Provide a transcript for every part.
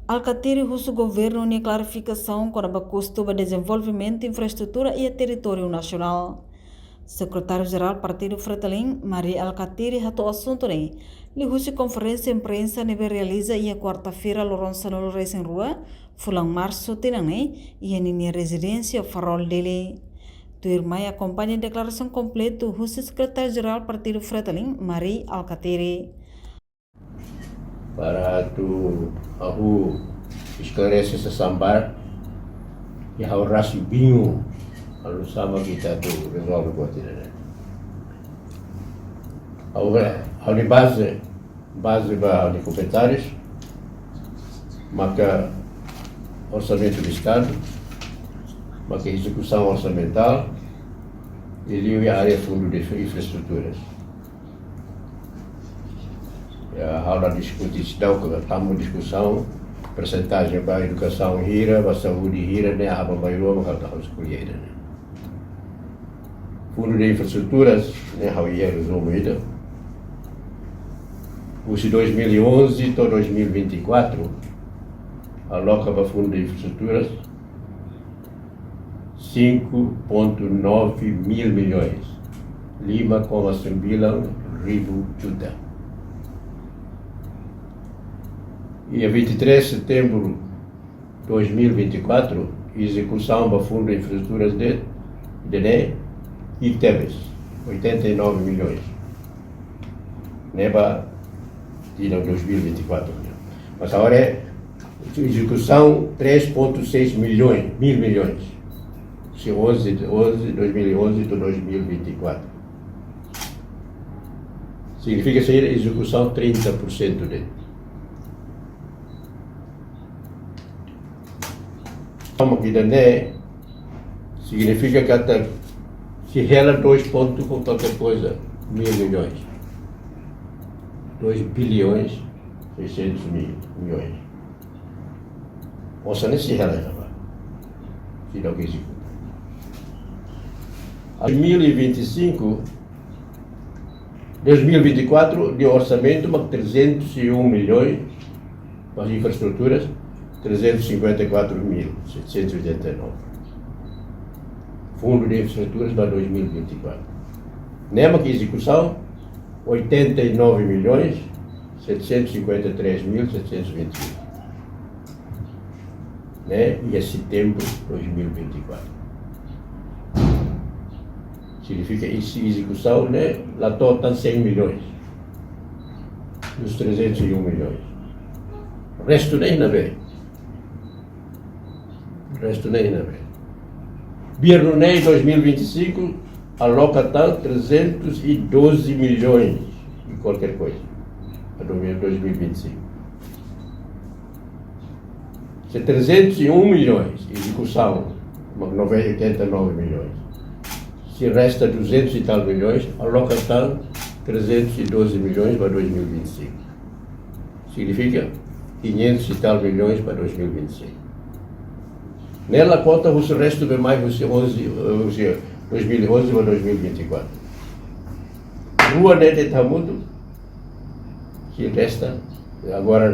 Alcatiri o governo em clarificação com a custo para desenvolvimento, infraestrutura e território nacional. Secretário-geral Partido Fretilin, Maria Alcatiri, hato assunto nem. Li husi conferência imprensa nebe realiza ia quarta-feira Lourenço no Racing Rua, fulang março tinang e em residência Farol dele. Tu irmã acompanha a declaração completa do secretário-geral Partido Fretilin, Maria Alcatiri. Para tu esclarece essa sambar e ao raci bingo kalau sama kita tu resolve buat tidak. Ao de base ba de comentários, maka orçamento do Estado, maka execução orçamental e a área fundo de infraestruturas. A aula discussão, tamu discussão, percentagem para a educação hira, para a saúde hira, né, a maioria maka tahu escolher, né. Fundo de infraestruturas, né, how ia resumido. Os 2011 até 2024 aloca para fundo de infraestruturas 5,9 mil milhões, 5,9 juta. E a 23 de setembro de 2024, execução para fundo de infraestruturas de ITEBES, 89 milhões. Neba de 2024. Mas agora é execução 3,6 milhões, mil milhões. Se 2011 a 2024. Significa ser execução 30% dele. Aqui da NE significa que até se rela 2 pontos com qualquer coisa, mil milhões. 2 bilhões 600 milhões. Ouça, nem se rela já. Se não quis. Em 2024, de orçamento, 301 milhões para as infraestruturas, 354.789. Fundo de infraestruturas para 2024. NEMA que execução, 89 milhões 753.721. Né? E é setembro de 2024. Significa execução, né? Lá total 100 milhões. Dos 301 milhões. O resto nem na vez. Birnunei 2025 aloca tal 312 milhões e qualquer coisa para 2025. Se 301 milhões, execução 89 milhões. Se resta 200 e tal milhões, aloca tal 312 milhões para 2025. Significa 500 e tal milhões para 2025. Nela conta o resto de mais 2011 para 2024. Rua de Tamudo, que resta, agora,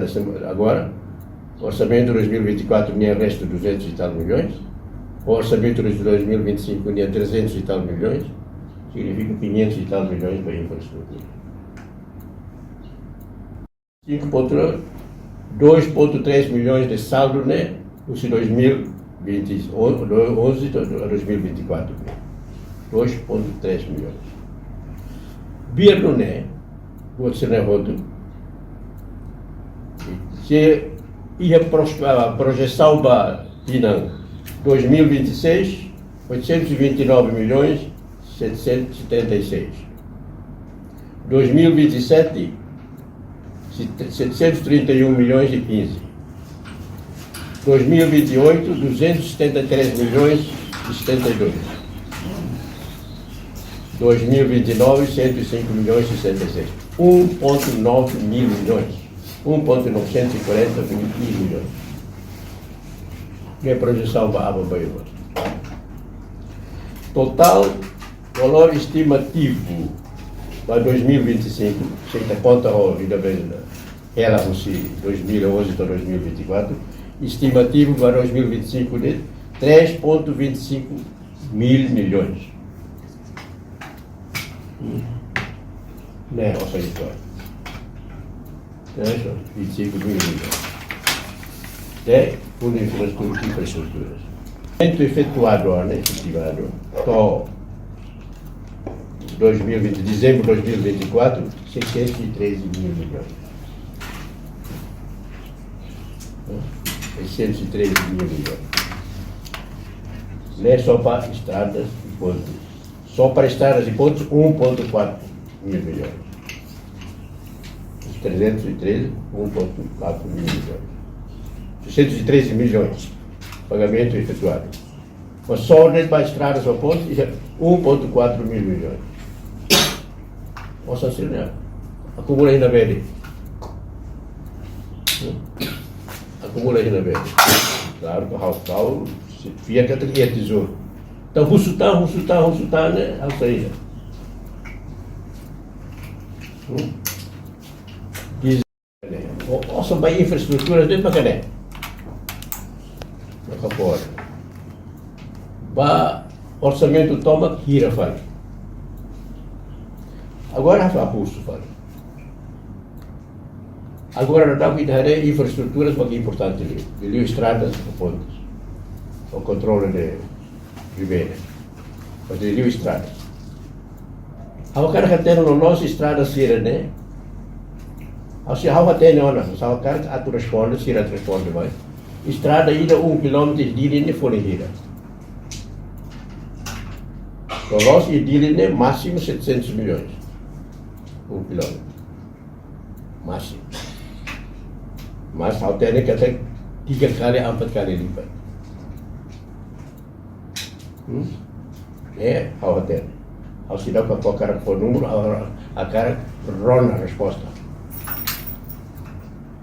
orçamento de 2024 tinha resto 200 e tal milhões, o orçamento de 2025 tinha 300 e tal milhões, significa 500 e tal milhões para a infraestrutura. 2,3 milhões de saldo, né? Os 2011 a 2024. 2,3 milhões. Birno, né? Vou ser rodo. Se ia a projeção para 2026, 829 milhões 776. 2027, 731 milhões e 15. 2028, 273 milhões e 72. 2029, 105 milhões e 66. 1,9 mil milhões. 1,940 mil milhões. Que é a projeção para a Baiua. Total valor estimativo para 2025, sem conta a vida brasileira, ela fosse 2011 para 2024, estimativo para 2025 de 3,25 mil milhões. Né, nossa história. 3,25 mil milhões. É por infraestruturas. Efetuado, efetivado, até 2020, dezembro de 2024, 613 mil milhões. 613 mil milhões. Não é só para estradas e pontes. Só para estradas e pontes, 1,4 mil milhões. Os 313, 1,4 mil milhões. 613 milhões. Pagamento efetuado. Mas só para estradas ou pontes, 1,4 mil milhões. Nossa Senhora, acumula aí na verde. Acumula aí na verde. Claro que o Raul fica que é tesouro. Então, Russutan, né? A saída. Diz, nossa, vai infraestrutura dentro da cadeia. Não fora. Vai orçamento toma, gira, faz. Agora a Russo fala. Agora não dá cuidar de infraestruturas, mas que é importante ali. Ali estradas ou pontes. O controle de Ribeira. Mas ali estradas. Agora que tem no nosso estrada sira, né? Se a tem não, se a cara a responde, sira responde mais. Estrada ida 1 km de linha fora gira. O nosso de linha máximo 700 milhões. 1 quilômetro. Máximo. Mas ao ter que até 3 kali, 4 kali lipat. É ao ter. Ao se dar para qualquer número, a cara rona a resposta.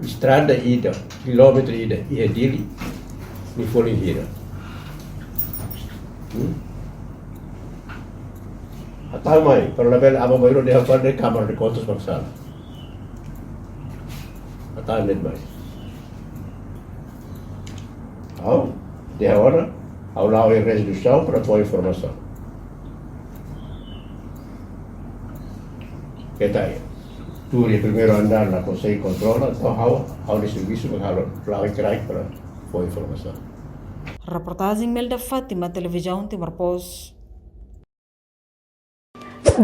Estrada ida, quilômetro ida, e é dele, me for em gira. Até mais, para levar a mamãe de rapaz de Câmara de Contas Bangsal. Até mais. Ao, de hora, ao lado em resolução para tua informação. Que tal? Tu de primeiro andar na Conselho controla, então ao de serviço para para tua informação. Reportagem Melda Fátima, Televisão Timor-Post.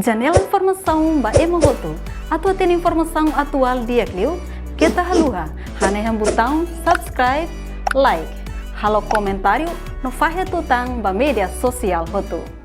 Janela Informação ba Emogoto. Atua tem informação atual dia Clio. Kita haluha, haneham botão subscribe, like, halo comentário no Fahia Tutang ba media sosial Hoto.